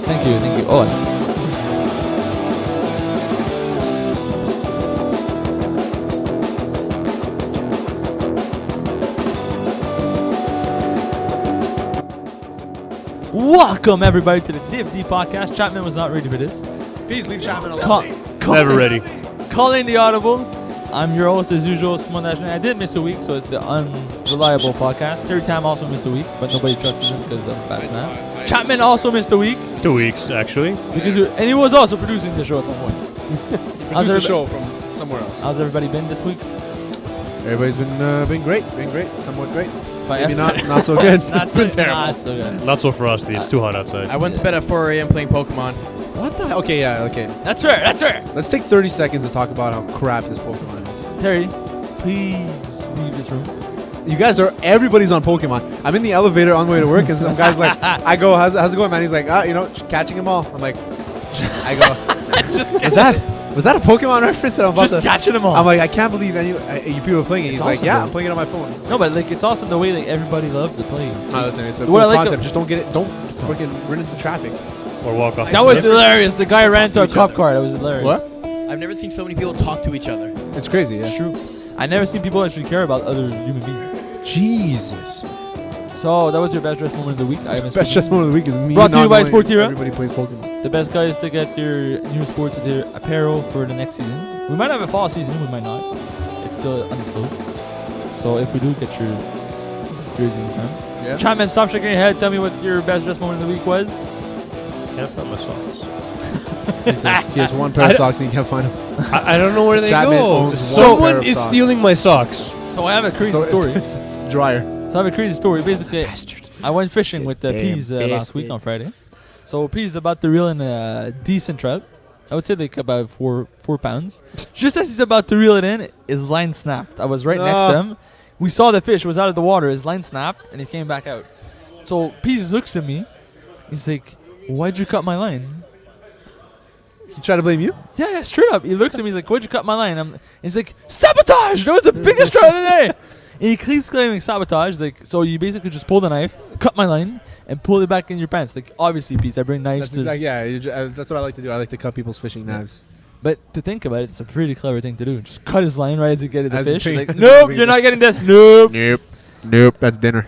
Thank you. Oh, welcome everybody to the DFD podcast. Chapman was not ready for this. Please leave Chapman alone. Never ready. Calling the Audible. I'm your host as usual, Simon Dashman. I did miss a week, so it's the unreliable podcast. Terry Tam also missed a week, but nobody trusts him because of that snap. Chapman also missed a week. 2 weeks, actually. And he was also producing the show at some point. How's the show from somewhere else? How's everybody been this week? Everybody's been great. Somewhat great. But Maybe not so good. Not so, not so good. Not so frosty. It's too hot outside. I went to bed at 4 a.m. playing Pokemon. What the hell? Okay, yeah, okay. That's fair. Let's take 30 seconds to talk about how crap this Pokemon is. Terry, please leave this room. Everybody's on Pokemon. I'm in the elevator on the way to work, and some guy's like, I go, how's it going, man? He's like, catching them all. I'm like, was that a Pokemon reference that I'm about Just catching them all. I'm like, I can't believe you people are playing it. He's like, awesome, yeah, though. I'm playing it on my phone. No, but like it's awesome the way like everybody loves to play. No, listen, it's a What I cool like concept. Just don't freaking run into traffic. Or walk off. That was hilarious. The guy ran to a cop car. That was hilarious. What? I've never seen so many people talk to each other. It's crazy, yeah. It's true. I never seen people actually care about other human beings. Jesus. So that was your best dress moment of the week. I haven't Best seen chess moment of the week is me. Brought to you not by knowing Sportira. Everybody plays Pokemon. the best guys to get your new sports with their apparel for the next season. We might have a fall season. We might not. It's still undisclosed. So if we do get your jersey in time. Yeah. Chapman, stop shaking your head. Tell me what your best dress moment of the week was. Can't find my socks. He has one pair of socks and he can't find them. I don't know where they Chapman go. owns one pair Someone of is socks. stealing my socks. So I have a crazy story. It's the dryer. So I have a crazy story. Basically, I went fishing with Damn Peas last week on Friday. So Peas is about to reel in a decent trout. I would say like about 4 pounds. Just as he's about to reel it in, his line snapped. I was right next to him. We saw the fish was out of the water. His line snapped and he came back out. So Peas looks at me. He's like, "Why'd you cut my line?" He tried to blame you? Yeah, straight up. He looks at me. He's like, "Why'd you cut my line?" He's like, "Sabotage! That was the biggest trout of the day." And he keeps claiming sabotage. Like, so you basically just pull the knife, cut my line, and pull it back in your pants. Like, obviously, Peace, I bring knives That's to. that's what I like to do. I like to cut people's fishing knives. But to think about it, it's a pretty clever thing to do. Just cut his line right as he gets the As he's fish. bringing- Like, as he's nope, bringing you're not this. getting this. Nope. Nope. That's dinner.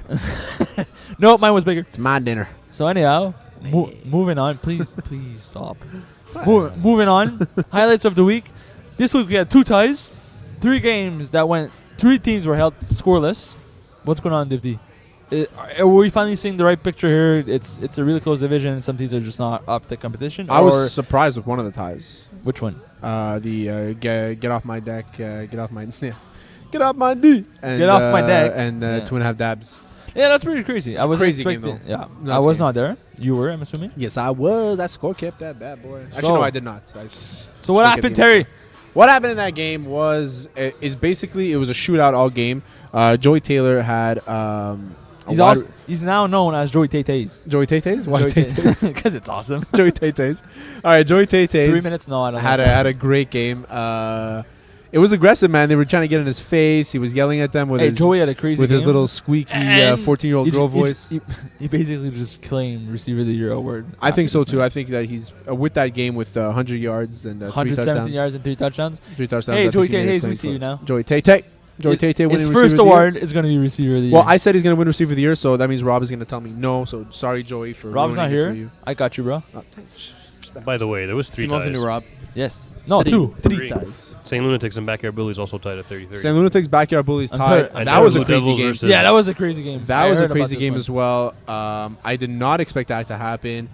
Nope, mine was bigger. It's my dinner. So anyhow, moving on. Please stop. Moving on. Highlights of the week. This week we had 2 ties, 3 games that went. 3 teams were held scoreless. What's going on, Divdi? Are we finally seeing the right picture here? It's a really close division, and some teams are just not up to competition. I was surprised with one of the ties. Which one? Get off my deck. Get off my get off my D. And, Get off my deck. And Yeah. 2.5 dabs. Yeah, that's pretty crazy. I was crazy game, expecting. though. Yeah, No, I it's was game. not there. You were, I'm assuming. Yes, I was. I score kept that bad boy. Actually, So- no, I did not. So what score kept happened, the game. Terry? What happened in that game was basically it was a shootout all game. Joey Taylor had He's now known as Joey Tay-Tays. Joey Tay-Tays? Why Tay-Tays? Because it's awesome. Joey Tay-Tays. All right, Joey Tay-Tays 3 minutes? No, I don't. had a great game. It was aggressive, man. They were trying to get in his face. He was yelling at them with his Joey had a crazy with game. his little squeaky And 14-year-old girl voice. He basically just claimed receiver of the year award. I think so after this too. match. I think that he's with that game with 100 yards and 3 117 touchdowns. yards and 3 touchdowns. 3 touchdowns. Hey, I think Joey he made it Tay-Tays, playing we see for- you now. Joey Tay-Tay. Joey Tay-Tay winning His receiver first of the year. award is going to be receiver of the year. Well, I said he's going to win receiver of the year, so that means Rob is going to tell me no. So sorry, Joey, for Rob's not ruining it for here. you. I got you, bro. By the way, there was 3 Simone's ties. the new Rob. Yes. No, 3 2. 3 Three. ties. St. Lunatics and Backyard Bullies also tied at 30-30. St. Lunatics Backyard Bullies I'm tied. tired. And That was a Blue crazy Devils game. versus- Yeah, that was a crazy game. That I was a heard about crazy this game one. as well. I did not expect that to happen.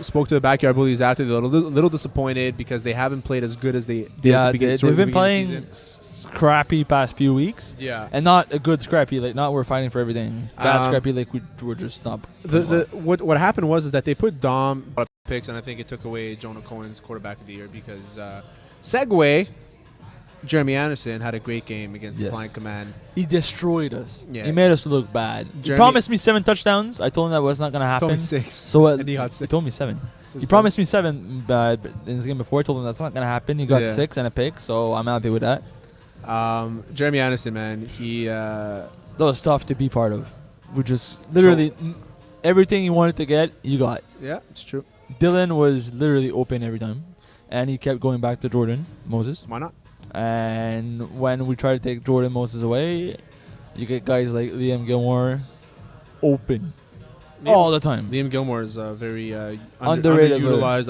Spoke to the Backyard Bullies after. They're a little disappointed because they haven't played as good as they did at Yeah, the beginning. they've been of the playing beginning of the season. scrappy past few weeks. Yeah. And not a good scrappy, like not we're fighting for everything. Bad Um, scrappy, like we're just not. What happened was is that they put Dom picks, and I think it took away Jonah Cohen's quarterback of the year because Segway, Jeremy Anderson had a great game against Yes. Supply and Command. He destroyed us. Yeah. He made us look bad. He Jeremy- promised me 7 touchdowns. I told him that was not gonna Told me happen. 6. So And he got 6. He told me 7. He promised me 7, but in this game before, I told him that's not gonna happen. He got Yeah. 6 and a pick, so I'm happy with that. Jeremy Anderson, man, he That was tough to be part of. We just literally everything you wanted to get, you got. yeah, it's true. Dylan was literally open every time, and he kept going back to Jordan Moses. Why not? And when we try to take Jordan Moses away, you get guys like Liam Gilmore open all the time. Liam Gilmore is a very Underrated underutilized,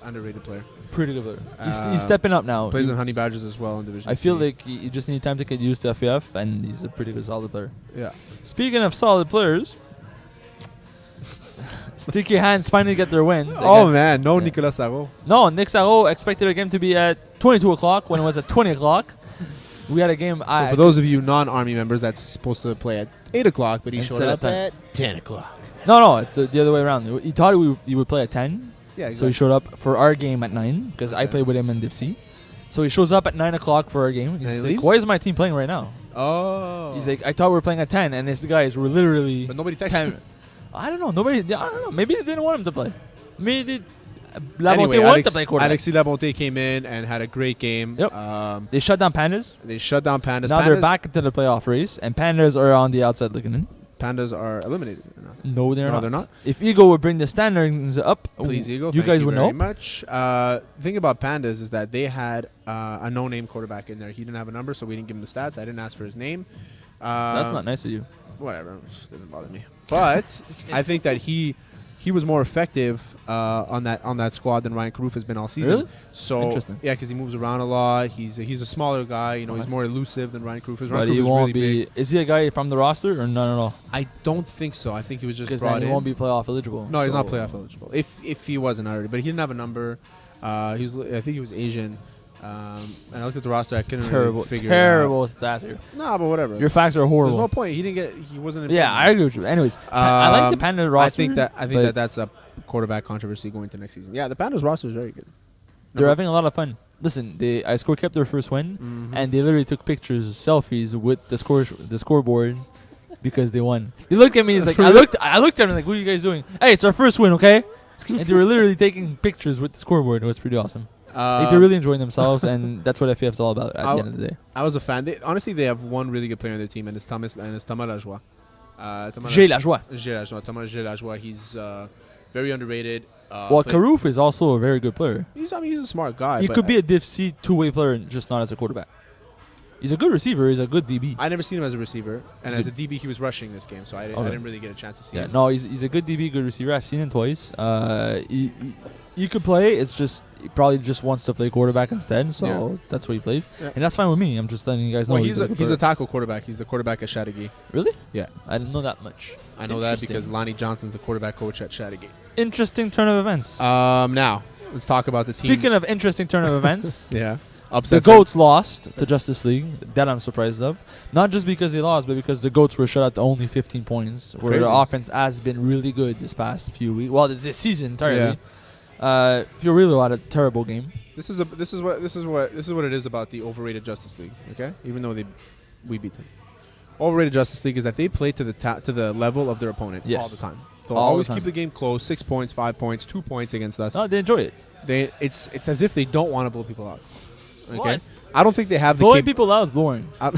underrated player. Pretty good player. He's Uh, stepping up now. Plays He- in Honey Badgers as well in Division I feel C. like you just need time to get used to FPF, and he's a pretty good solid player. Yeah. Speaking of solid players, Sticky Hands finally get their wins. Oh against- man, no yeah. Nicolas Sarro. No, Nick Saro expected a game to be at 22 o'clock when it was at 20 o'clock. We had a game. So for those of you non-Army members, that's supposed to play at 8 o'clock, but he Instead showed of up 10. at 10 o'clock. No, it's the other way around. He thought he would play at 10, Yeah, so he showed up for our game at 9 because I Okay. played with him in Div C. So he shows up at 9 o'clock for our game. He's And he like, leaves? "Why is my team playing right now?" Oh. He's like, "I thought we were playing at 10, and these guys were literally but nobody texted 10." him. I don't know. Nobody. I don't know. Maybe they didn't want him to play. Maybe they Anyway, wanted to play quarterback. Alexis Labonte came in and had a great game. Yep. They shut down Pandas. They shut down Pandas. Now they're back into the playoff race, and Pandas are on the outside looking in. Pandas are eliminated. No, they're No, not. they're not. If Eagle would bring the standings up, Please, Eagle. you thank guys would very know. much. The thing about Pandas is that they had a no-name quarterback in there. He didn't have a number, so we didn't give him the stats. I didn't ask for his name. That's not nice of you. Whatever, doesn't bother me. But I think that he was more effective on that squad than Ryan Karoof has been all season. Really? So Interesting. yeah, because he moves around a lot. He's a smaller guy. You know, he's Okay. more elusive than Ryan Karoof is. But Ryan he Karoof is won't really be. big. Is he a guy from the roster or no? I don't think so. I think he was just Because brought then he in. won't be playoff eligible. No, he's not so- playoff eligible. If he wasn't already, but he didn't have a number. I think he was Asian. And I looked at the roster. I couldn't Terrible, really figure terrible stats here. it out. Nah, but whatever. Your facts are There's horrible. no point. He wasn't. Yeah, I agree with you. Anyways, I like the Panda roster. I think but that that's a quarterback controversy going into next season. Yeah, the Pandas roster is very good. they're having a lot of fun. Listen, I score kept their first win, Mhm. and they literally took pictures, selfies with the scoreboard because they won. They looked at me. He's like, I looked at him like, what are you guys doing? Hey, it's our first win, okay? And they were literally taking pictures with the scoreboard. It was pretty awesome. Like, they're really enjoying themselves, and that's what FPF is all about at the end of the day. I was a fan. Honestly, they have one really good player on their team, and it's Thomas Lajoie. J'ai la joie. Thomas Lajoie. He's very underrated. Well, Karoof is also a very good player. He's a smart guy. He but could be a Div C two-way player, just not as a quarterback. He's a good receiver. He's a good DB. I never seen him as a receiver, and He's as a DB, he was rushing this game, so I Okay. didn't really get a chance to see Yeah, him. no, he's a good DB, good receiver. I've seen him twice. He could play. It's just he probably just wants to play quarterback instead, so Yeah. that's what he plays, Yeah. and that's fine with me. I'm just letting you guys know. Well, he's a good tackle quarterback. He's the quarterback at Chateauguay. really? Yeah. I didn't know that much. I know that Interesting. because Lonnie Johnson's the quarterback coach at Chateauguay. Interesting turn of events. Now let's talk about the team. Speaking of interesting turn of events, yeah, the upset. Goats lost to Justice League. That I'm surprised of. Not just because they lost, but because the Goats were shut out to only 15 points, where Crazy. their offense has been really good this past few weeks. Well, this season entirely. Feel really about a terrible game. This is what it is about the overrated Justice League. Okay, even though we beat them. Overrated Justice League is that they play to the level of their opponent Yes. all the time. They'll All the always time. keep the game close. 6 points, 5 points, 2 points against us. No, they enjoy it. It's as if they don't want to blow people out. Okay, What? I don't think they have the Blowing people out is boring. I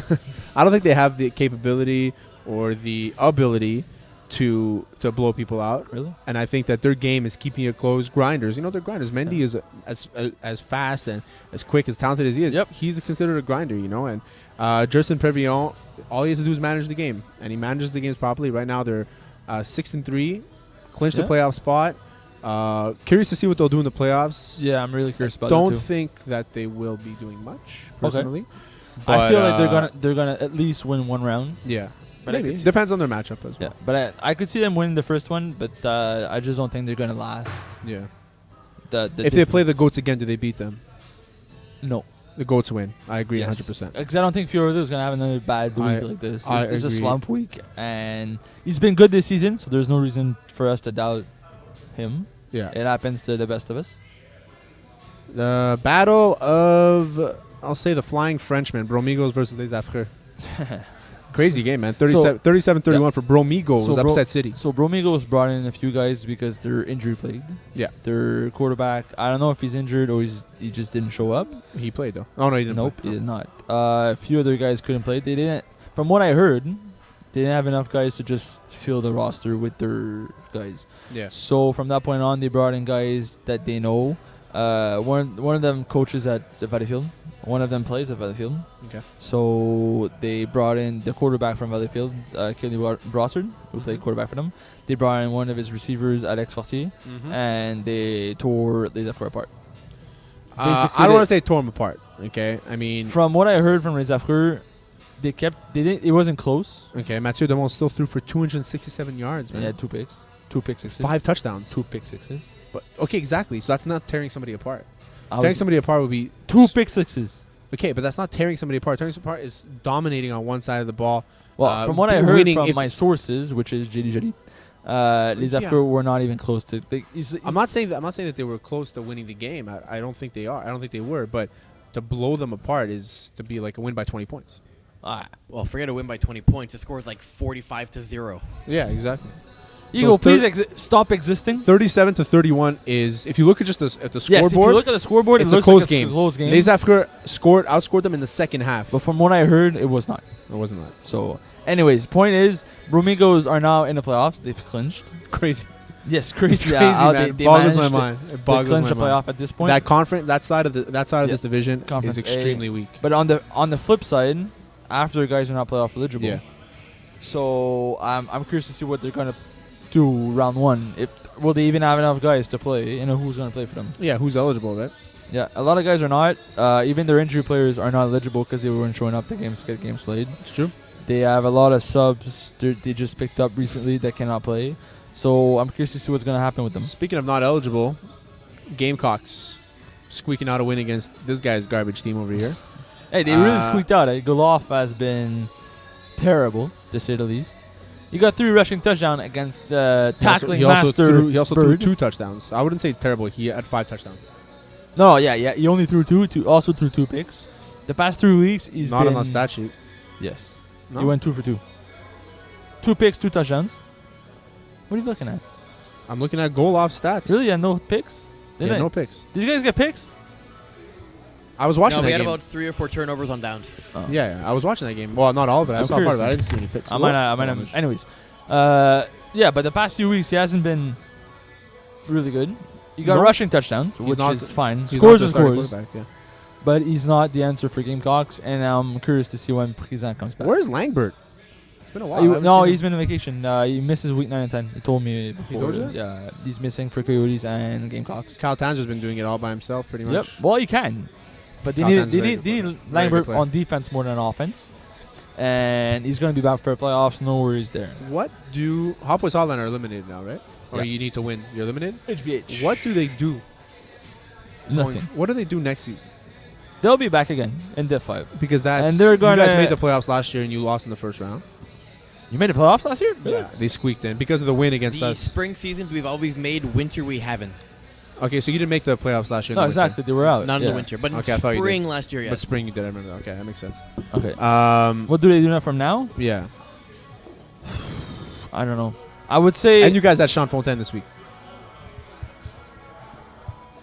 don't think they have the capability or the ability to blow people out. Really? And I think that their game is keeping it close. Grinders, they're grinders. Mendy is as fast and as quick, as talented as he is. Yep. He's considered a grinder, And Justin Previllon, all he has to do is manage the game, and he manages the games properly. Right now, they're 6-3, clinched Yeah. the playoff spot. Curious to see what they'll do in the playoffs. Yeah, I'm really curious about Don't that too. think that they will be doing much Okay. personally. I feel like But, they're gonna at least win one round. Yeah, But I maybe could see- depends on their matchup as Yeah, well. but I could see them winning the first one, but I just don't think they're gonna last. Yeah. The If they play the distance. Goats again, do they beat them? No. The Goats win. I agree, Yes. 100%. Because I don't think Fiorito is gonna have another bad week I- like this. I It's a agree. slump week, and he's been good this season, so there's no reason for us to doubt him. Yeah. It happens to the best of us. The battle of, I'll say, the Flying Frenchmen, Bromigos versus Les Affreux. Crazy game, man. 37-31 for Bromigos, So upset city. So Bromigos brought in a few guys because they're injury plagued. Yeah. Their quarterback, I don't know if he's injured or he just didn't show up. He played, though. Oh, no, he didn't Nope, play. he did not. A few other guys couldn't play. They didn't. From what I heard, They didn't have enough guys to just fill the roster with their guys. Yeah. So from that point on, they brought in guys that they know. One of them coaches at the Valleyfield. One of them plays at Valleyfield. Okay. So they brought in the quarterback from Valleyfield, Kelly Brossard, who played quarterback for them. They brought in one of his receivers, Alex Fortier, and they tore Les Affreux apart. I don't want to say tore them apart. Okay. I mean, From what I heard from Les Affreux, they didn't. It wasn't close. okay. Mathieu Demont still threw for 267 yards, man. He had 2 picks, 2 pick sixes, 5 touchdowns. 2 pick sixes. But okay, exactly. So that's not tearing somebody apart. I Tearing was somebody apart would be 2 pick sixes. Okay, but that's not tearing somebody apart. Tearing somebody apart is dominating on one side of the ball. Well, from what I heard winning from if- my sources, which is JD Jody, Les Yeah. Affreux were not even close to. I'm not saying that they were close to winning the game. I don't think they are. I don't think they were. But to blow them apart is to be like a win by 20 points. Well, forget a win by 20 points. The score is like 45-0. Yeah, exactly. Eagle, So please stop existing. 37 to 31 is, if you look at just at the Yes, if you scoreboard, look at the scoreboard, it's it a looks close like game. It's a close game. Les Affreux outscored them in the second half. But from what I heard, it was not. It wasn't that So, anyways, point is, Bromigos are now in the playoffs. They've clinched. crazy. Yes, crazy. It's crazy, Yeah, man. they Boggles my managed to- mind. It to boggles clinch my a mind. playoff at this point. That conference, that side of this division Conference is A. extremely weak. But on the flip side, after guys are not playoff eligible, Yeah. so I'm curious to see what they're gonna do round one. Will they even have enough guys to play? You know who's gonna play for them? Yeah, who's eligible, right? Yeah, a lot of guys are not. Even their injury players are not eligible because they weren't showing up to games to get games played. It's true. They have a lot of subs they just picked up recently that cannot play. So I'm curious to see what's gonna happen with them. Speaking of not eligible, Gamecocks squeaking out a win against this guy's garbage team over here. Hey, they really squeaked out. Goloff has been terrible, to say the least. You got 3 rushing touchdowns against the tackling he also master. He also threw Bird. 2 touchdowns. I wouldn't say terrible. He had 5 touchdowns. No, yeah. He only threw 2. Also threw 2 picks. The past 3 weeks, he's Not been on the stat sheet. Yes, No? he went 2 for 2. 2 picks, 2 touchdowns. What are you looking at? I'm looking at goal off stats. Really? Yeah, no picks. Yeah, no picks. Did you guys get picks? I was watching No, we that had game. about 3 or 4 turnovers on downs. Oh. Yeah, I was watching that game. Well, not all of it. I I'm saw part of it. curious I didn't see any picks. I might not. Anyways, yeah, but the past few weeks he hasn't been really good. He got No. rushing touchdowns, He's which not is fine. He's Scores not and the starting scores, quarterback, yeah. but he's not the answer for Gamecocks. And I'm curious to see when Prison comes back. Where's Langbert? It's been a while. He's been on vacation. He misses week 9 and 10. He told me before. told you? Yeah, he's missing for Coyotes and Gamecocks. Kyle Tanger's been doing it all by himself, pretty Yep. much. Well, he can, but they Kyle need Tan's they very need, good they need player. Very good Langbert player. on defense more than offense, and he's going to be back for playoffs. No worries there. What do Hotboys Hotline are eliminated now, right? Or Yeah. you need to win. You're eliminated. HBH. What do they do? Nothing. What do they do next season? They'll be back again in Div 5. Because that's And they're you guys gonna- made the playoffs last year and you lost in the first round. You made the playoffs last year? Yeah, they squeaked in because of the win against The us. spring seasons we've always made, winter we haven't. Okay, so you didn't make the playoffs last year. in No, the winter. exactly. They were out. Not in Yeah. the winter, but Okay, I in thought you did. spring last year, But yes. spring you did. I remember. Okay, that makes sense. Okay. Um, What do they do now from now? yeah. I don't know. I would say And you guys had Sean Fontaine this week.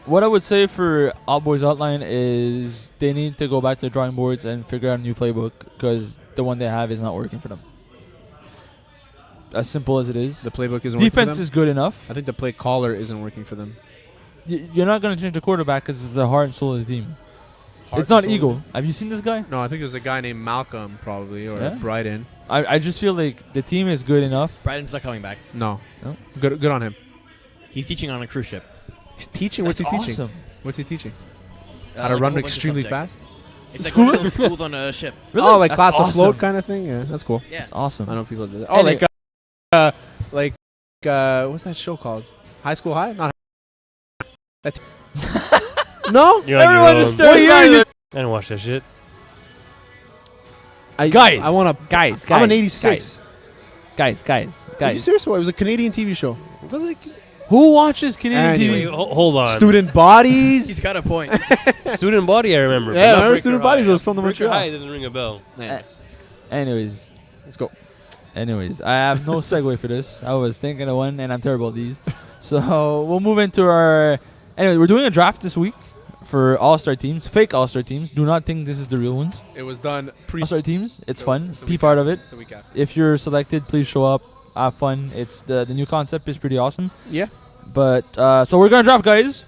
what I would say for Outboys Outline is they need to go back to the drawing boards and figure out a new playbook because the one they have is not working for them. As simple as it is. The playbook isn't working for Defense them. is good enough. I think the play caller isn't working for them. You're not going to change the quarterback because it's the heart and soul of the team. It's not Eagle. Have you seen this guy? No, I think it was a guy named Malcolm probably or Yeah? Bryden. I just feel like the team is good enough. Bryden's not coming back. No. No? Good on him. He's teaching on a cruise ship. He's teaching. What's That's he teaching? awesome. What's he teaching? How Like to a run whole bunch of extremely subjects. fast? It's like School- one of those schools on a ship. Really? Oh, like That's class awesome. afloat kind of thing. Yeah, that's cool. Yeah. That's awesome. I know people do that. And Oh, what's that show called? High School High? Not. That's. No. You're on your Everyone own. just started What year laughing. are you- I didn't watch that shit. Guys, I want to. guys. I'm an '86. Guys. Are you serious? It was a Canadian TV show. Was it Who watches Canadian Anyway. TV? Hold on. Student He's Bodies? got a point. Student Body, I remember. but Yeah, I not remember Breaker Student High. Bodies. It was from the Breaker Montreal. High doesn't ring a bell. Anyways, Let's go. I have no segue for this. I was thinking of one, and I'm terrible at these. So we'll move into our. Anyway, we're doing a draft this week for all-star teams, fake all-star teams. Do not think this is the real ones. It was done All-star teams, it's So fun. it's the Be week part of it. the week after. If you're selected, please show up. Have fun. It's the new concept is pretty awesome. Yeah. But so we're gonna draft guys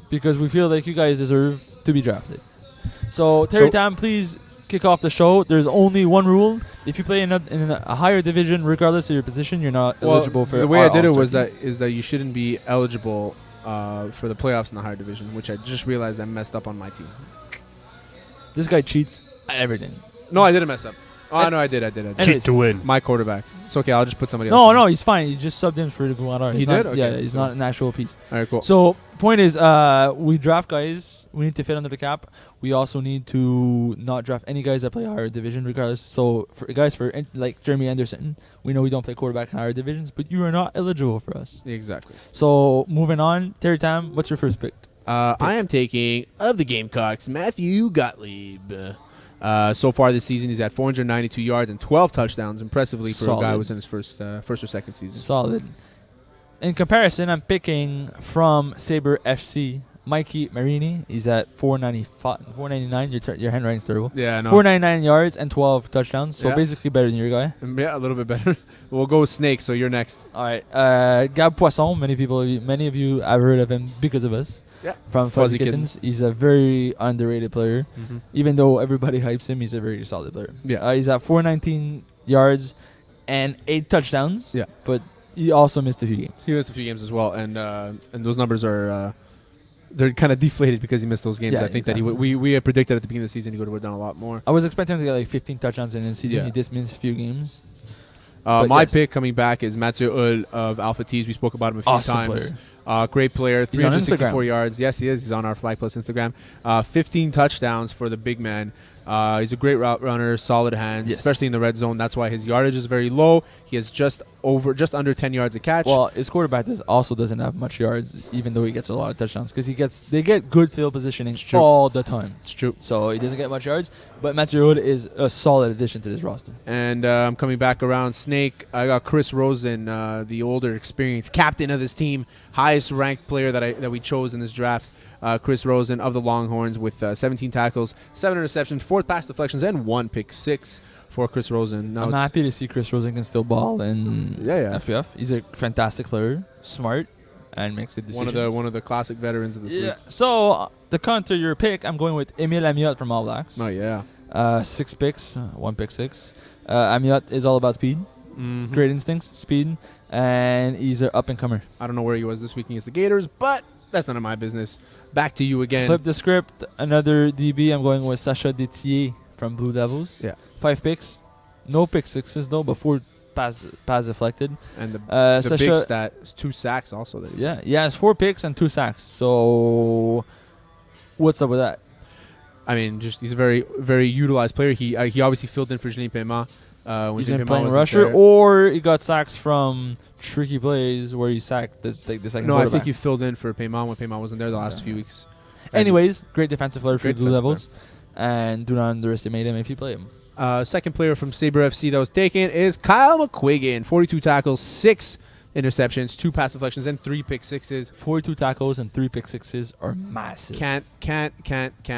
because we feel like you guys deserve to be drafted. So Terry Tam, please kick off the show. There's only one rule: if you play in a higher division, regardless of your position, you're not eligible for. The way our I did it All-Star was team. that you shouldn't be eligible for the playoffs in the higher division, which I just realized I messed up on my team. This guy cheats at everything. No, I didn't mess up. Oh, no, I did. Anyways. Cheat to win. My quarterback. It's okay. I'll just put somebody else. No, he's fine. He just subbed in for the Guadar. He He's did? not- Okay, Yeah, he's cool. not an actual piece. All right, cool. So point is, we draft guys. We need to fit under the cap. We also need to not draft any guys that play higher division, regardless. So for guys like Jeremy Anderson, we know we don't play quarterback in higher divisions, but you are not eligible for us. Exactly. So moving on, Terry Tam, what's your first pick? I am taking of the Gamecocks Matthew Gottlieb. So far this season, he's at 492 yards and 12 touchdowns, impressively for a guy Solid. who was in his first or second season. Solid. In comparison, I'm picking from Sabre FC, Mikey Marini. He's at 499. Your handwriting's terrible. Yeah, no. 499 yards and 12 touchdowns. So Yeah. basically better than your guy. Yeah, a little bit better. We'll go with Snake. So you're next. All right. Gab Poisson. Many of you have heard of him because of us. Yeah. From Fuzzy Kittens. He's a very underrated player. Mm-hmm. Even though everybody hypes him, he's a very solid player. Yeah. He's at 419 yards and 8 touchdowns. Yeah. But he also missed a few games. He missed a few games as well, and those numbers are they're kind of deflated because he missed those games. Yeah, I think that we had predicted at the beginning of the season he would have done a lot more. I was expecting him to get like 15 touchdowns in the season. Yeah. He just missed a few games. But My yes. pick coming back is Mathieu Hull of Alpha Tees. We spoke about him a few Awesome times. player. Great player, He's on 364 Instagram. yards. Yes, he is. He's on our Flag Plus Instagram. 15 touchdowns for the big man. He's a great route runner, solid hands, Yes. especially in the red zone. That's why his yardage is very low. He has just under 10 yards a catch. Well, his quarterback also doesn't have much yards, even though he gets a lot of touchdowns, because they get good field positioning true. all the time. It's true. So he doesn't get much yards, but Mathieu Hood is a solid addition to this roster. And I'm coming back around Snake. I got Chris Rosen, the older, experienced captain of this team, highest ranked player that we chose in this draft. Chris Rosen of the Longhorns with 17 tackles, 7 interceptions, 4 pass deflections, and 1 pick six for Chris Rosen. Now I'm it's- happy to see Chris Rosen can still ball in Yeah. FPF. He's a fantastic player, smart, and makes good decisions. One of the classic veterans of this Yeah. league. So to counter your pick, I'm going with Emile Amiot from All Blacks. Oh yeah. 6 picks, 1 pick 6. Amiot is all about speed, Mhm. great instincts, speed, and he's an up and comer. I don't know where he was this week against the Gators, but that's none of my business. Back to you again. Flip the script. Another DB. I'm going with Sacha Détier from Blue Devils. Yeah. 5 picks, no pick 6s though, but 4 pass deflected. And the Sacha, big stat is 2 sacks also. That he's yeah, he has 4 picks and 2 sacks. So what's up with that? I mean, just he's a very, very utilized player. He obviously filled in for Jeanine Pema. When He's Jeanine been Pema playing wasn't rusher, there. or he got sacks from tricky plays where he sacked the second No, I quarterback. think he filled in for Pema when Pema wasn't there the last few weeks. Anyways, great defensive player for Great the Blue defensive Devils, and do not underestimate him if you play him. Second player from Sabre FC that was taken is Kyle McQuiggan. 42 tackles, 6 interceptions, 2 pass deflections, and 3 pick sixes. 42 tackles and 3 pick 6s are massive. Can't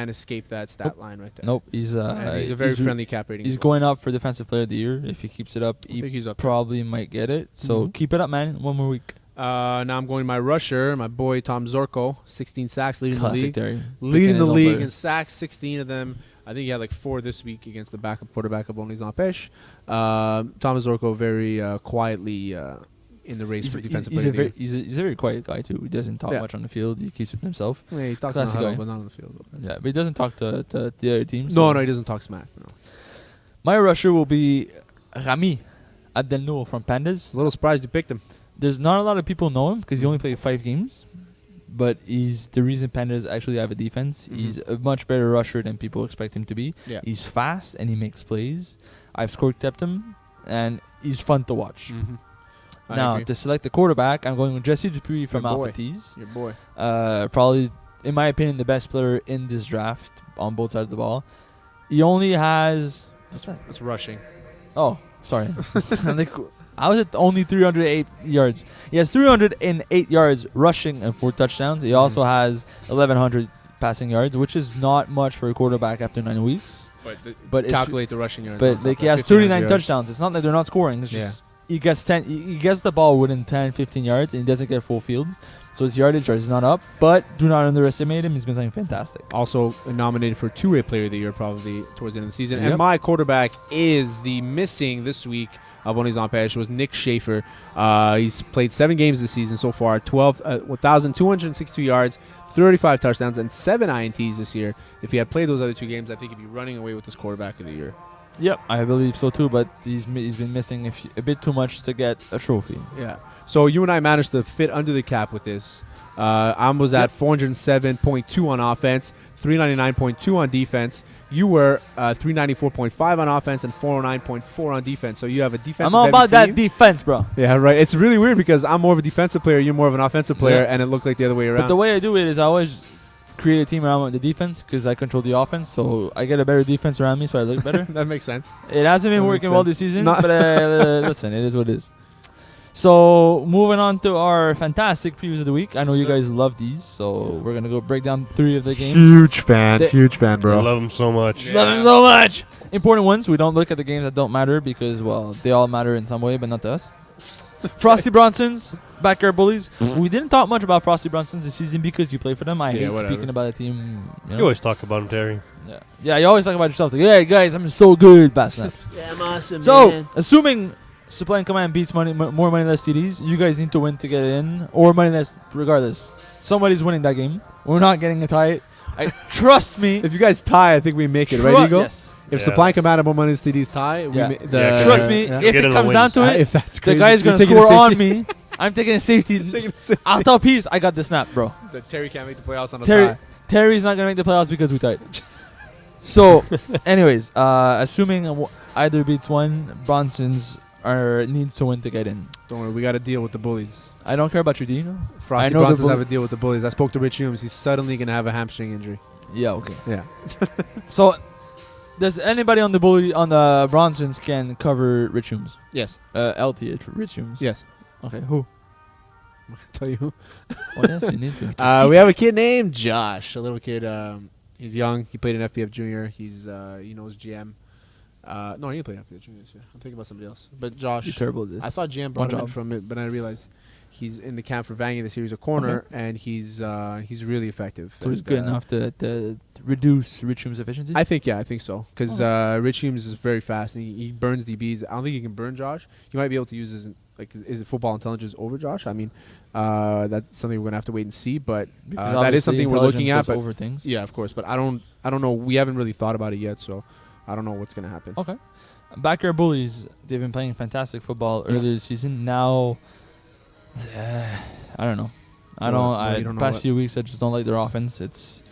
escape that stat line right there. Nope, he's And he's a very friendly cap rating. He's as well. going up for defensive player of the year. If he keeps it up, I he think he's up. probably might get it. So Mhm. keep it up, man. One more week. Now I'm going my rusher, my boy Tom Zorko, 16 sacks, leading the Classic league. Terry. Leading Picking the his own league player. in sacks, 16 of them. I think he had like 4 this week against the backup quarterback of Only Zampesh. Thomas Zorko very quietly in the race for defensive he's player a of the very year. he's a very quiet guy too. He doesn't talk Yeah. much on the field. He keeps it to himself. Yeah, he talks in the classic huddle, guy. but not on the field. Yeah, but he doesn't talk to the other teams. No, he doesn't talk smack. No. My rusher will be Rami Abdelnour from Pandas. A little surprised you picked him. There's not a lot of people know him because he only played 5 games, but he's the reason Pandas actually have a defense. Mhm. He's a much better rusher than people expect him to be. Yeah. He's fast and he makes plays. I've scored kept him, and he's fun to watch. Mm-hmm. Now, to select the quarterback, I'm going with Jesse Dupuis from Your boy. Alpha Tees. Your boy. Probably, in my opinion, the best player in this draft on both sides of the ball. He only has... What's that? It's rushing. Oh, sorry. I'm like, how is it only 308 yards? He has 308 yards rushing and 4 touchdowns. He also has 1,100 passing yards, which is not much for a quarterback after 9 weeks. But it's calculate the rushing yards. But like he has 39 touchdowns. It's not that they're not scoring. It's just he gets 10. He gets the ball within 10, 15 yards, and he doesn't get full fields. So his yardage is not up. But do not underestimate him. He's been playing fantastic. Also nominated for two-way player of the year probably towards the end of the season. Yep. And my quarterback is the missing this week of when he's on patch was Nick Schaefer. He's played 7 games this season so far, 1,262 yards, 35 touchdowns, and 7 INTs this year. If he had played those other 2 games, I think he'd be running away with this quarterback of the year. Yep, I believe so too. But he's been missing a bit too much to get a trophy. Yeah. So you and I managed to fit under the cap with this. I was at 407.2 on offense, 399.2 on defense. You were 394.5 on offense and 409.4 on defense. So you have a defensive. I'm all about team. that defense, bro. Yeah, right. It's really weird because I'm more of a defensive player, you're more of an offensive player, Yeah. and it looked like the other way around. But the way I do it is I always create a team around the defense because I control the offense. So I get a better defense around me, so I look better. That makes sense. It hasn't been That working makes well sense. this season, Not- but listen, it is what it is. So moving on to our fantastic previews of the week. I know you guys love these, so we're gonna go break down 3 of the games. Huge fan, They- huge fan, I bro. love him so much. Yeah. Love them so much. Important ones. We don't look at the games that don't matter because, well, they all matter in some way, but not to us. Frosty Bronsons, backyard bullies. We didn't talk much about Frosty Bronsons this season because you play for them. I Yeah, hate whatever. speaking about a team. You You know? always talk about him, Terry. Yeah, you always talk about yourself. Like, yeah, guys, I'm so good. Bat snaps. Yeah, I'm awesome, So, assuming Supply and Command beats more money less TDs, you guys need to win to get in, or money less regardless. Somebody's winning that game. We're not getting a tie. Trust me. If you guys tie, I think we make it, right, Eagle? Yes. If Yeah. Supply and Command and Momentum TDs tie, we Yeah. Yeah, Trust me. yeah. If Get it in comes the down wins. to it, if that's the crazy, guy's you're gonna taking a score on safety. me. I'm taking a safety. Taking a safety. I'll tell Peace. I got the snap, bro. That Terry can't make the playoffs on a Terry, tie. Terry's not gonna make the playoffs because we tied. So, anyways, assuming either beats one, Bronsons need to win to get in. Don't worry, we got to deal with the bullies. I don't care about your deal. Frosty I know the Bronsons bull- have a deal with the bullies. I spoke to Rich Humes. He's suddenly going to have a hamstring injury. Yeah, okay. Yeah. So, does anybody on the Bronsons can cover Rich Humes? Yes. LT Rich Humes. Yes. Okay, who? I'll tell you who. Oh, yes, you need to. We have a kid named Josh. A little kid. He's young. He played in FPF Junior. He knows GM. No, he didn't play FPF Junior this year. I'm thinking about somebody else. But Josh. You're terrible at this. I thought GM One brought him in job. from it, but I realized he's in the camp for Vanya this year. He's a corner, and he's really effective. So he's And, good enough to reduce Rich Humes' efficiency? I think I think so. Because Rich Humes is very fast, and he burns DBs. I don't think he can burn Josh. He might be able to use his football intelligence over Josh. I mean, that's something we're gonna have to wait and see. But Because that is obviously something we're looking at. intelligence goes But over things. yeah, of course. But I don't know. We haven't really thought about it yet, so I don't know what's gonna happen. Okay. Backyard bullies, they've been playing fantastic football earlier this season. Now, I don't know. What? What, you don't know past what? few weeks, I just don't like their offense. It's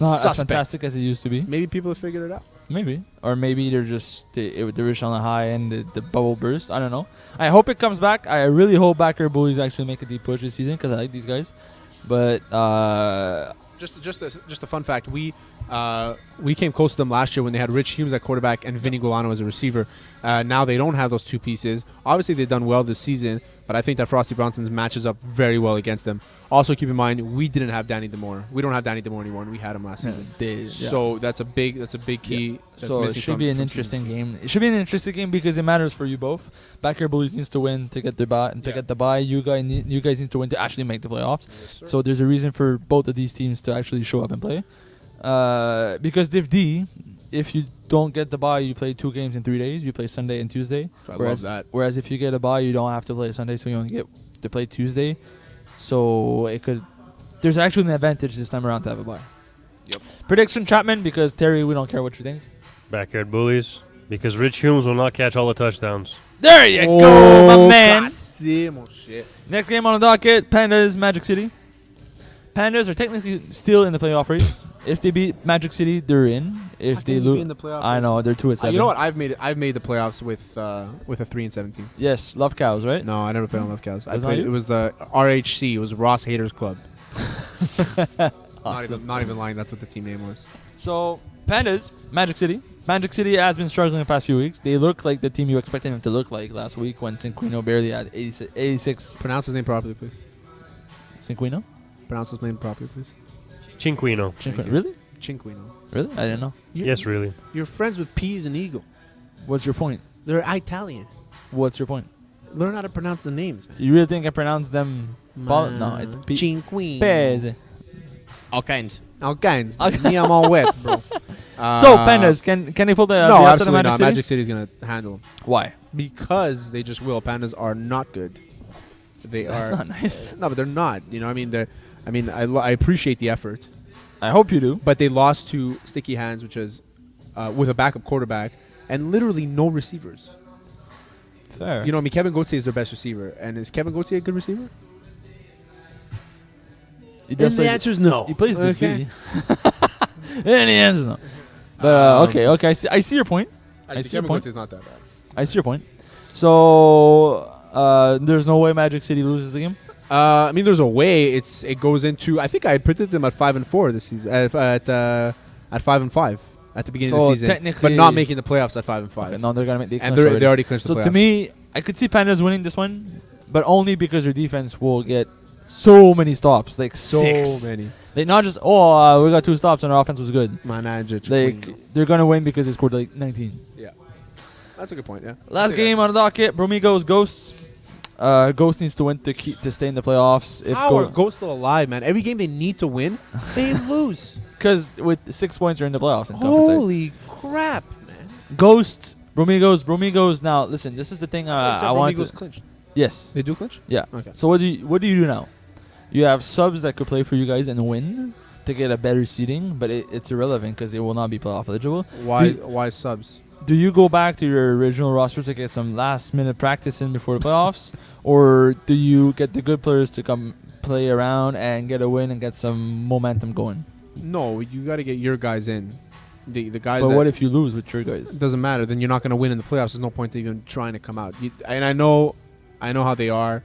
not Suspect. as fantastic as it used to be. Maybe people have figured it out. Maybe. Or maybe they're just they're rich on the high end, the bubble burst. I don't know. I hope it comes back. I really hope Backyard bullies actually make a deep push this season because I like these guys. But Just a fun fact. We came close to them last year when they had Rich Humes at quarterback and Vinny Golano as a receiver. Now they don't have those two pieces. Obviously, they've done well this season, but I think that Frosty Bronsons matches up very well against them. Also, keep in mind, we didn't have Danny Demore. We don't have Danny Demore anymore, and we had him last season. So that's a big key. That's So it missing should from- be an from interesting season. game. It should be an interesting game because it matters for you both. Backyard bullies needs to win to get the bye, and to Yeah. get the bye, you guys need to win to actually make the playoffs. So there's a reason for both of these teams to actually show up and play. Because Div D, if you don't get the bye, you play 2 games in 3 days. You play Sunday and Tuesday. I whereas, love that. Whereas if you get a bye, you don't have to play Sunday, so you only get to play Tuesday. So it could. There's actually an advantage this time around to have a bye. Yep. Prediction Chapman, because Terry, we don't care what you think. Backyard bullies. Because Rich Humes will not catch all the touchdowns. There you go, my man. Shit. Next game on the docket, Pandas, Magic City. Pandas are technically still in the playoff race. If they beat Magic City, they're in. If they lose, I know they're 2-7. You know what? I've made the playoffs with a 3-17. Yes, Love Cows, right? No, I never played on Love Cows. Was not you? It was the RHC. It was Ross Haters Club. Not even lying. That's what the team name was. So Pandas, Magic City. Magic City has been struggling the past few weeks. They look like the team you expected them to look like last week when Cinquino barely had 86. Pronounce his name properly, please. Cinquino? Pronounce his name properly, please. Cinquino. Thank you. Really? Cinquino. Really? I didn't know. Yes, really. You're friends with Peas and Eagle. What's your point? They're Italian. What's your point? Learn how to pronounce the names, man. You really think I pronounce them? No, it's Cinquino. Pese. All kinds. All kinds. Me, I'm all wet, bro. So pandas, can they pull the No, the outside of absolutely Magic not. City? Magic City's gonna handle them Why? because they just will. Pandas are not good. They That's are not nice. No, but they're not. You know, I mean, I appreciate the effort, I hope you do. but they lost to Sticky Hands, which is with a backup quarterback and literally no receivers. Fair. You know, I mean, Kevin Gauthier is their best receiver, and is Kevin Gauthier a good receiver? He does And play the answer is no. He plays the Okay. B. And the answer is no. But okay. I see your point. I see your Kevin point. Gauthier's not that bad. I see your point. So there's no way Magic City loses the game. I mean, there's a way. It goes into. I think I predicted them at 5-4 this season. At 5-5 at the beginning So of the season, technically- but not making the playoffs at 5-5. Okay, no, they're gonna make the And clinch they already clinched So the playoffs. to me, I could see Pandas winning this one, but only because their defense will get so many stops, like so 6. many. They not just we got 2 stops and our offense was good. Manager. Like they're gonna win because they scored like 19. Yeah, that's a good point. Yeah. Last game on the docket, Bromigos Ghosts. Ghost needs to win to stay in the playoffs. If How are Ghosts still alive, man? Every game they need to win, they lose. because with 6 points are in the playoffs. In Conference A. Holy crap, man! Ghosts, Bromigos. Now listen, this is the thing I want. Bromigos clinched. Yes. They do clinch. Yeah. Okay. So what do you do now? You have subs that could play for you guys and win to get a better seeding, but it's irrelevant because they will not be playoff eligible. Why subs? Do you go back to your original roster to get some last minute practice in before the playoffs, or do you get the good players to come play around and get a win and get some momentum going? No, you got to get your guys in. The guys. But that what if you lose with your guys? It doesn't matter. Then you're not going to win in the playoffs. There's no point to even trying to come out. And I know how they are.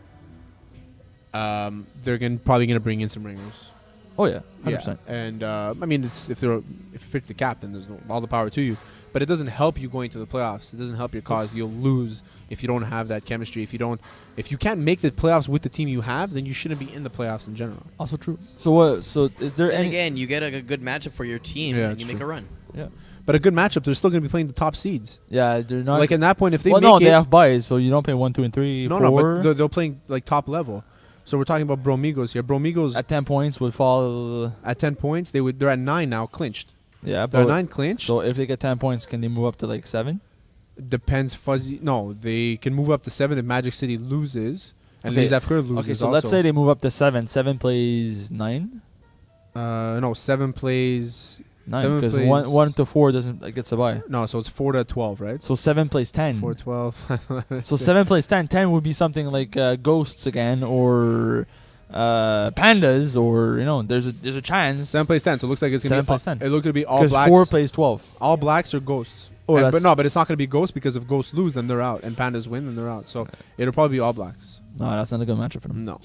They're probably going to bring in some ringers. Oh yeah, 100%. And I mean, if it fits the captain, there's all the power to you. But it doesn't help you going to the playoffs. It doesn't help your cause. You'll lose if you don't have that chemistry. If you can't make the playoffs with the team you have, then you shouldn't be in the playoffs in general. Also true. So what? So is there And any? again, you get a good matchup for your team, Yeah, and you it's make true. a run. Yeah. But a good matchup, they're still going to be playing the top seeds. Yeah, they're not. Like at that point, if they well, make no, it, they have buys, so you don't pay 1, 2, and 3, no, 4. but they're playing like top level. So we're talking about Bromigos here. Bromigos At 10 points would fall. at 10 points, they're at 9 now, clinched. Yeah, They're but 9 clinched. so if they get 10 points, can they move up to like 7? Depends fuzzy. No, they can move up to 7 if Magic City loses and Okay. Les Afker loses. Okay, so also. let's say they move up to 7. 7 plays 9. no, 7 plays 9 7 because plays- 1 to 4 doesn't gets a buy. no, so it's 4 to 12, right? So 7 plays 10. 4 to 12. So 7 plays 10. 10 would be something like Ghosts again or Pandas, or there's a chance. 7 plays 10. So it looks like it's 7 gonna be plays 10. It looks to be all Because blacks. 4 plays 12. All blacks or ghosts. Oh, And- that's but it's not going to be ghosts because if ghosts lose, then they're out, and pandas win, then they're out. So it'll probably be all blacks. no, that's not a good matchup for them. No.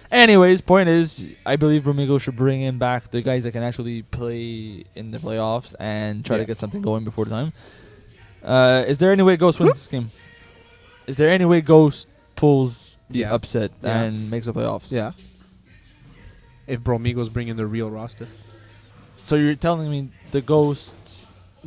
Anyways, point is, I believe Romigo should bring in back the guys that can actually play in the playoffs and try to Yeah. get something going before the time. Is there any way Ghost wins this game? Is there any way Ghost pulls the Yeah. upset Yeah. and makes the playoffs? Yeah. If Bromigos bring in the real roster. So you're telling me the Ghost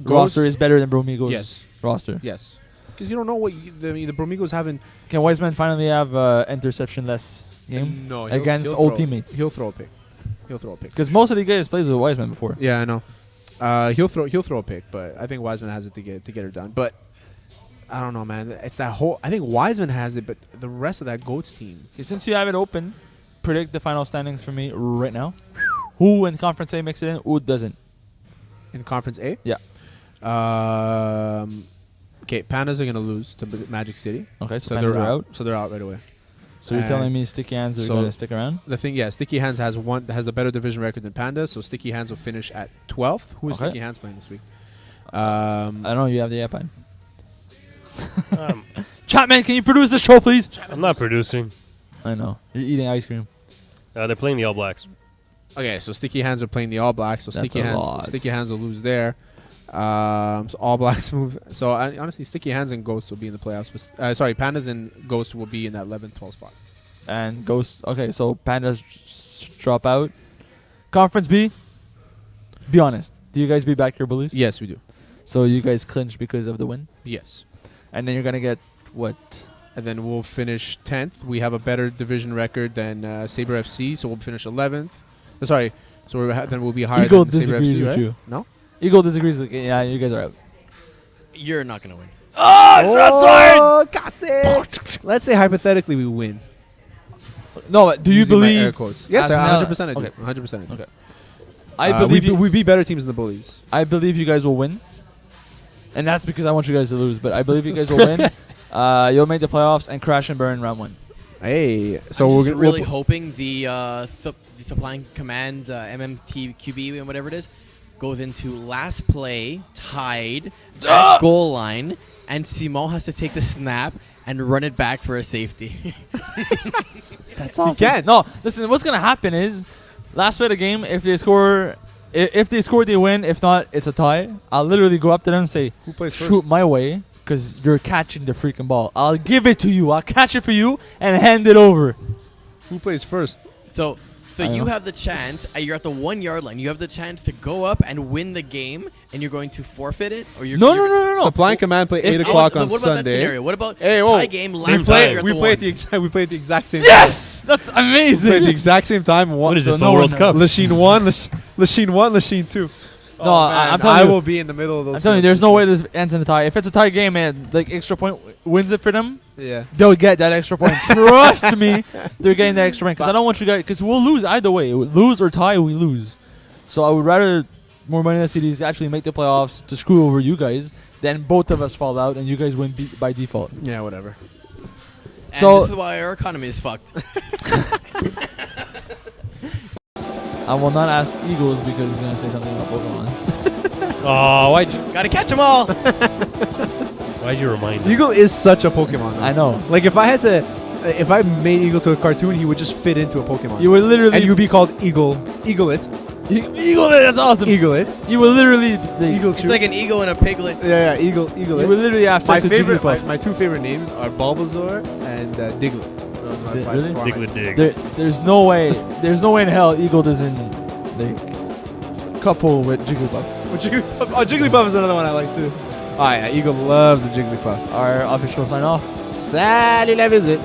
roster is better than Bromigo's Yes. roster? Yes. Because you don't know what the Bromigos haven't. Can Wiseman finally have interception-less game No. against old teammates? He'll throw a pick. He'll throw a pick. Because most of the guys plays with Wiseman before. Yeah, I know. He'll throw a pick, but I think Wiseman has it to get her done. But I don't know, man. It's that whole. I think Wiseman has it, but the rest of that Goats team. Okay, since you have it open, predict the final standings for me right now. Who in Conference A makes it in? Who doesn't? In Conference A? Yeah. Okay, Pandas are going to lose to Magic City. Okay, so they're Panthers are out. So they're out right away. So you're And telling me Sticky Hands are so- going to stick around? The thing, yeah, Sticky Hands has the better division record than Pandas, so Sticky Hands will finish at 12th. Who is Okay. Sticky Hands playing this week? I don't know. You have the iPad. Um, Chapman, can you produce the show, please? I'm not producing. I know. You're eating ice cream. They're playing the All Blacks. Okay, so Sticky Hands are playing the All Blacks, so That's a loss. Sticky Hands will lose there. So All Blacks move. So honestly, Sticky Hands and Ghosts will be in the playoffs. But, Pandas and Ghosts will be in that 11th, 12th spot. And Ghost. Okay, so Pandas drop out. Conference B. Be honest. Do you guys beat back your bullies? Yes, we do. So you guys clinch because of the win, Yes. and then you're gonna get what? And then we'll finish 10th. We have a better division record than Sabre FC, so we'll finish 11th. Sorry. So then we'll be higher Eagle than Sabre disagrees FC, with right? you. No? Eagle disagrees. Like, yeah, you guys are out. You're not gonna win. Oh, got it. Let's say hypothetically we win. No, do you Using my air believe? quotes. Yes, as an 100% I do. okay. 100% I do. Okay. I believe we beat better teams than the bullies. I believe you guys will win, and that's because I want you guys to lose. But I believe you guys will win. You'll make the playoffs and crash and burn round 1. Hey, so I'm we're just gonna really hoping the supplying command MMTQB and whatever it is goes into last play tied at goal line, and Simon has to take the snap and run it back for a safety. That's awesome. can. No, listen. What's gonna happen is, last play of the game, if they score, if they score, they win. If not, it's a tie. I'll literally go up to them and say, Who plays "Shoot my way, because you're catching the freaking ball. I'll give it to you. I'll catch it for you and hand it over." Who plays first? So I you know. have the chance. You're at the 1 yard line. You have the chance to go up and win the game, and you're going to forfeit it, or you're No, no, no, no, no. Supply command play If- 8 o'clock What on about that Sunday. scenario? What about Hey, whoa. tie game Same last time. play? We played the exact same. Yes, that's Time. We played the amazing. exact same time. What is so this, the no World one Cup? Lachine 1, Lachine 1, Lachine 2. No, I'm telling I you- will be in the middle of those. I'm telling you, there's fields no for way this ends in a tie. If it's a tie game, man, like extra point wins it for them, sure. Yeah. they'll get that extra point. Trust me, they're getting that extra point because I don't want you guys. Because we'll lose either way. Lose or tie, we lose. So I would rather more money than CDs actually make the playoffs to screw over you guys than both of us fall out and you guys win by default. Yeah, whatever. And So- this is why our economy is fucked. I will not ask Eagles because he's gonna say something about Pokemon. Oh, Gotta catch them all. why'd you remind me? Eagle is such a Pokemon. I know. Like if I had to, if I made Eagle to a cartoon, he would just fit into a Pokemon. You would literally. and you'd be called Eaglet. Eagle. That's awesome. Eaglet. You will literally. Like, Eagle It's Chew. like an eagle and a piglet. Yeah, Eagle. you will literally have My sex with favorite, Jigglypuff. my two favorite names are Bulbasaur and Diglett. Those are my Really? four Diglett dig. There's no way. There's no way in hell Eagle doesn't like couple with Jigglypuff. Jigglypuff is another one I like too. Oh yeah, Eagle loves the Jigglypuff. Our official sign off. Salut la visite.